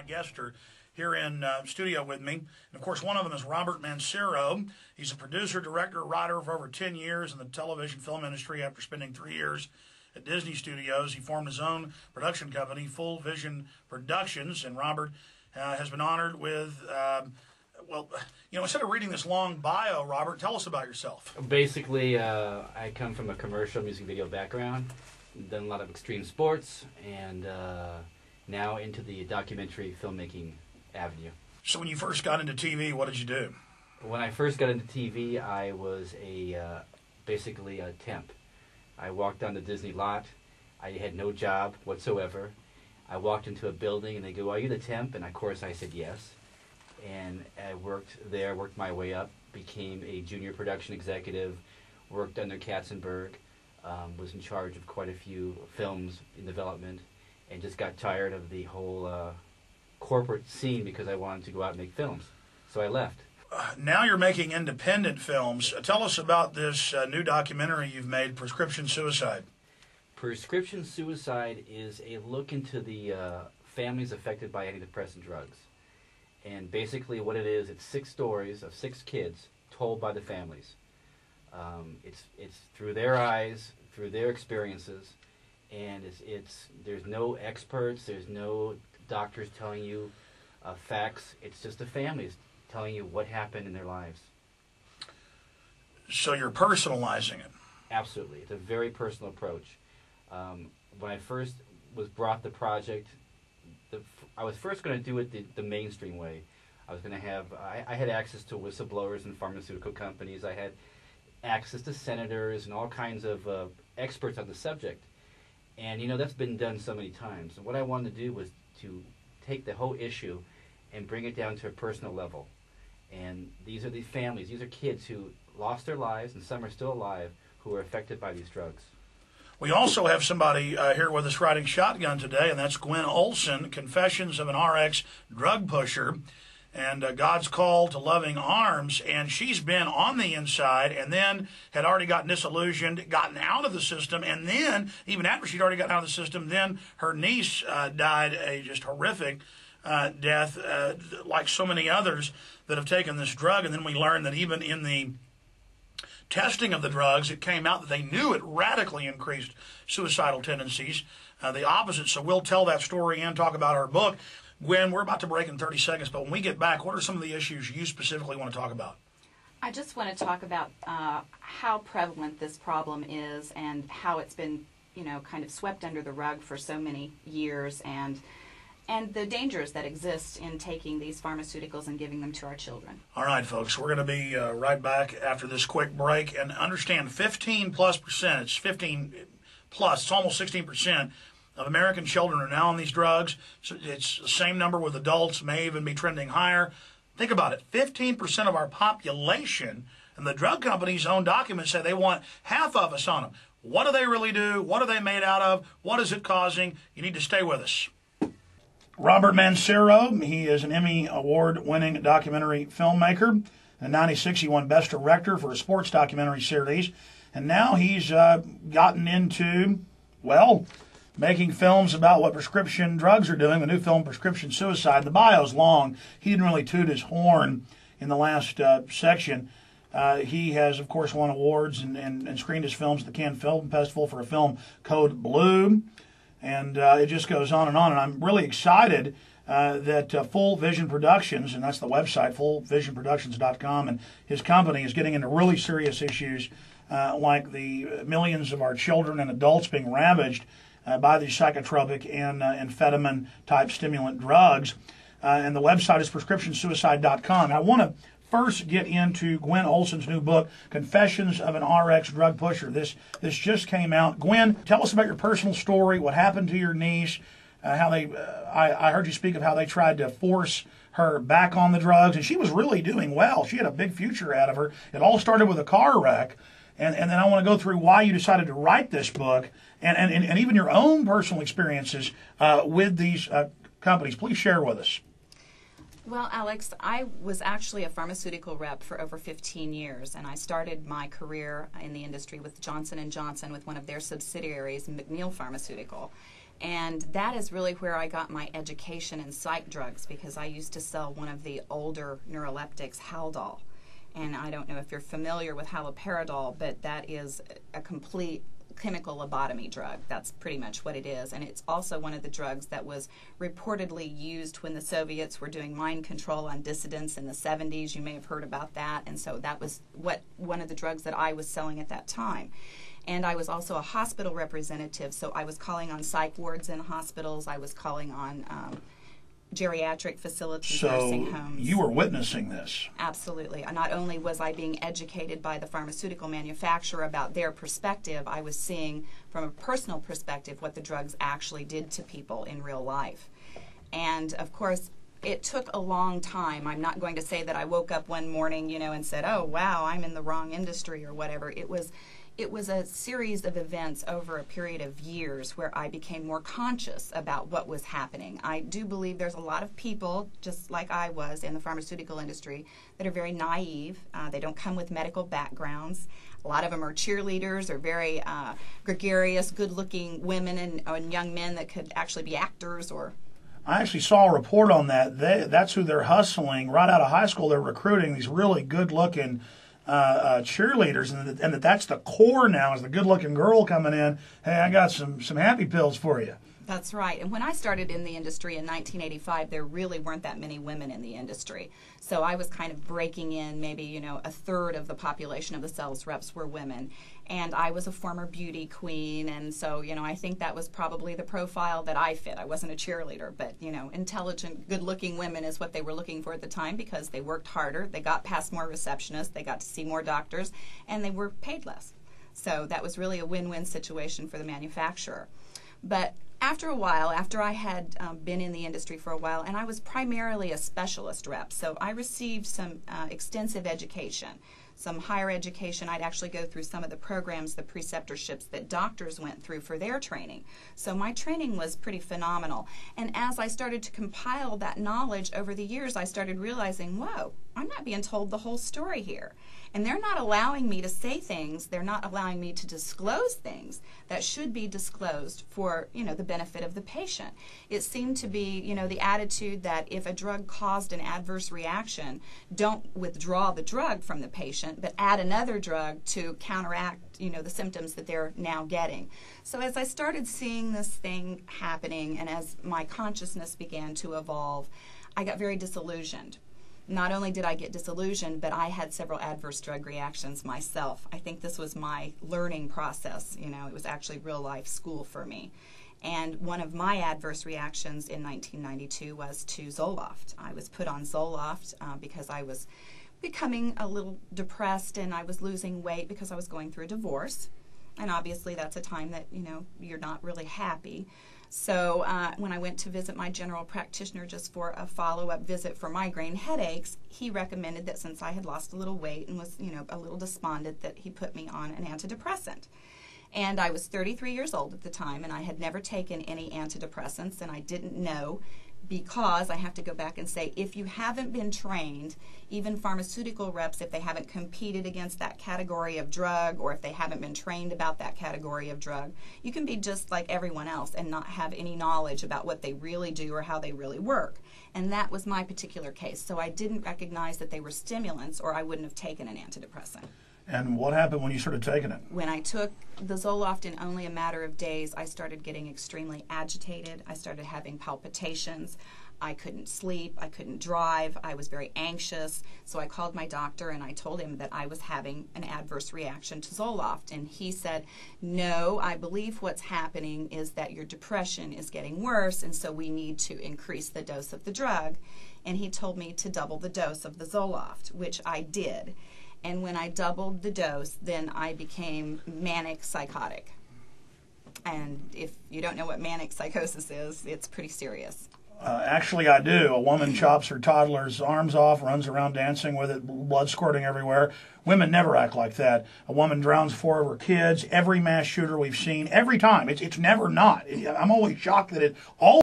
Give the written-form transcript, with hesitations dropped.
guests are here in studio with me. And, of course, one of them is Robert Mancero. He's a producer, director, writer for over 10 years in the television film industry. After spending 3 years at Disney Studios, he formed his own production company, Full Vision Productions. And Robert has been honored with, well, you know, instead of reading this long bio, Robert, tell us about yourself. Basically, I come from a commercial music video background, done a lot of extreme sports, and now into the documentary filmmaking avenue. So when you first got into TV, what did you do? When I first got into TV, I was basically a temp. I walked on the Disney lot. I had no job whatsoever. I walked into a building and they go, "Are you the temp?" And of course I said yes. And I worked there, worked my way up, became a junior production executive, worked under Katzenberg, was in charge of quite a few films in development, and just got tired of the whole corporate scene because I wanted to go out and make films. So I left. Now you're making independent films. Tell us about this new documentary you've made, Prescription Suicide. Prescription Suicide is a look into the families affected by antidepressant drugs. And basically what it is, it's 6 stories of 6 kids told by the families. It's through their eyes, through their experiences, and there's no experts, there's no doctors telling you facts. It's just the families telling you what happened in their lives. So you're personalizing it. Absolutely. It's a very personal approach. When I first was brought the project, I was first going to do it the mainstream way. I was going to have, I had access to whistleblowers and pharmaceutical companies. I had access to senators and all kinds of experts on the subject. And, you know, that's been done so many times. And what I wanted to do was to take the whole issue and bring it down to a personal level. And these are these families, these are kids who lost their lives, and some are still alive, who are affected by these drugs. We also have somebody here with us riding shotgun today, and that's Gwen Olson, Confessions of an RX Drug Pusher, and God's Call to Loving Arms. And she's been on the inside and then had already gotten disillusioned, gotten out of the system, and then, even after she'd already gotten out of the system, then her niece died a just horrific death, like so many others that have taken this drug. And then we learned that even in the testing of the drugs, it came out that they knew it radically increased suicidal tendencies, the opposite. So we'll tell that story and talk about our book. Gwen, we're about to break in 30 seconds, but when we get back, what are some of the issues you specifically want to talk about? I just want to talk about how prevalent this problem is and how it's been, you know, kind of swept under the rug for so many years, and the dangers that exist in taking these pharmaceuticals and giving them to our children. All right, folks, we're going to be right back after this quick break. And understand 15+%, it's 15 plus, it's almost 16% of American children are now on these drugs. So it's the same number with adults, may even be trending higher. Think about it, 15% of our population, and the drug companies' own documents say they want half of us on them. What do they really do? What are they made out of? What is it causing? You need to stay with us. Robert Mancero, he is an Emmy Award-winning documentary filmmaker. In '96, he won Best Director for a sports documentary series. And now he's gotten into, well, making films about what prescription drugs are doing, the new film Prescription Suicide. The bio's long. He didn't really toot his horn in the last section. He has, of course, won awards and screened his films at the Cannes Film Festival for a film, Code Blue. And it just goes on. And I'm really excited that Full Vision Productions, and that's the website, fullvisionproductions.com, and his company is getting into really serious issues like the millions of our children and adults being ravaged by these psychotropic and amphetamine-type stimulant drugs. And the website is prescriptionsuicide.com. I want to first get into Gwen Olson's new book, Confessions of an RX Drug Pusher. This just came out. Gwen, tell us about your personal story, what happened to your niece, how they, I heard you speak of how they tried to force her back on the drugs, and she was really doing well. She had a big future ahead of her. It all started with a car wreck, and then I want to go through why you decided to write this book, and even your own personal experiences with these companies. Please share with us. Well, Alex, I was actually a pharmaceutical rep for over 15 years, and I started my career in the industry with Johnson & Johnson with one of their subsidiaries, McNeil Pharmaceutical. And that is really where I got my education in psych drugs, because I used to sell one of the older neuroleptics, Haldol. And I don't know if you're familiar with haloperidol, but that is a complete chemical lobotomy drug. That's pretty much what it is. And it's also one of the drugs that was reportedly used when the Soviets were doing mind control on dissidents in the 70s. You may have heard about that. And so that was one of the drugs that I was selling at that time. And I was also a hospital representative, so I was calling on psych wards in hospitals. I was calling on geriatric facilities, nursing homes. You were witnessing this. Absolutely. Not only was I being educated by the pharmaceutical manufacturer about their perspective, I was seeing from a personal perspective what the drugs actually did to people in real life. And of course, it took a long time. I'm not going to say that I woke up one morning, and said, oh, wow, I'm in the wrong industry or whatever. It was a series of events over a period of years where I became more conscious about what was happening. I do believe there's a lot of people, just like I was in the pharmaceutical industry, that are very naive. They don't come with medical backgrounds. A lot of them are cheerleaders or very gregarious, good-looking women and young men that could actually be actors or... I actually saw a report on that. That's who they're hustling. Right out of high school, they're recruiting these really good-looking cheerleaders, and that's the core now, is the good-looking girl coming in. Hey, I got some happy pills for you. That's right. And when I started in the industry in 1985, there really weren't that many women in the industry. So I was kind of breaking in. Maybe, a third of the population of the sales reps were women. And I was a former beauty queen. And so, I think that was probably the profile that I fit. I wasn't a cheerleader, but, intelligent, good-looking women is what they were looking for at the time, because they worked harder, they got past more receptionists, they got to see more doctors, and they were paid less. So that was really a win-win situation for the manufacturer. But after a while, after I had been in the industry for a while, and I was primarily a specialist rep, so I received some extensive education, some higher education. I'd actually go through some of the programs, the preceptorships that doctors went through for their training. So my training was pretty phenomenal. And as I started to compile that knowledge over the years, I started realizing, whoa, I'm not being told the whole story here. And they're not allowing me to say things, they're not allowing me to disclose things that should be disclosed for, the benefit of the patient. It seemed to be, the attitude that if a drug caused an adverse reaction, don't withdraw the drug from the patient, but add another drug to counteract, the symptoms that they're now getting. So as I started seeing this thing happening, and as my consciousness began to evolve, I got very disillusioned. Not only did I get disillusioned, but I had several adverse drug reactions myself. I think this was my learning process. It was actually real life school for me. And one of my adverse reactions in 1992 was to Zoloft. I was put on Zoloft because I was becoming a little depressed, and I was losing weight because I was going through a divorce. And obviously that's a time that, you're not really happy. So when I went to visit my general practitioner just for a follow-up visit for migraine headaches, he recommended that since I had lost a little weight and was, a little despondent, that he put me on an antidepressant. And I was 33 years old at the time, and I had never taken any antidepressants, and I didn't know, because I have to go back and say, if you haven't been trained, even pharmaceutical reps, if they haven't competed against that category of drug, or if they haven't been trained about that category of drug, you can be just like everyone else and not have any knowledge about what they really do or how they really work. And that was my particular case. So I didn't recognize that they were stimulants, or I wouldn't have taken an antidepressant. And what happened when you started taking it? When I took the Zoloft, in only a matter of days, I started getting extremely agitated. I started having palpitations. I couldn't sleep. I couldn't drive. I was very anxious. So I called my doctor and I told him that I was having an adverse reaction to Zoloft. And he said, no, I believe what's happening is that your depression is getting worse, and so we need to increase the dose of the drug. And he told me to double the dose of the Zoloft, which I did. And when I doubled the dose, then I became manic psychotic. And if you don't know what manic psychosis is, it's pretty serious. Actually, I do. A woman chops her toddler's arms off, runs around dancing with it, blood squirting everywhere. Women never act like that. A woman drowns 4 of her kids. Every mass shooter we've seen, every time. It's never not. I'm always shocked that it all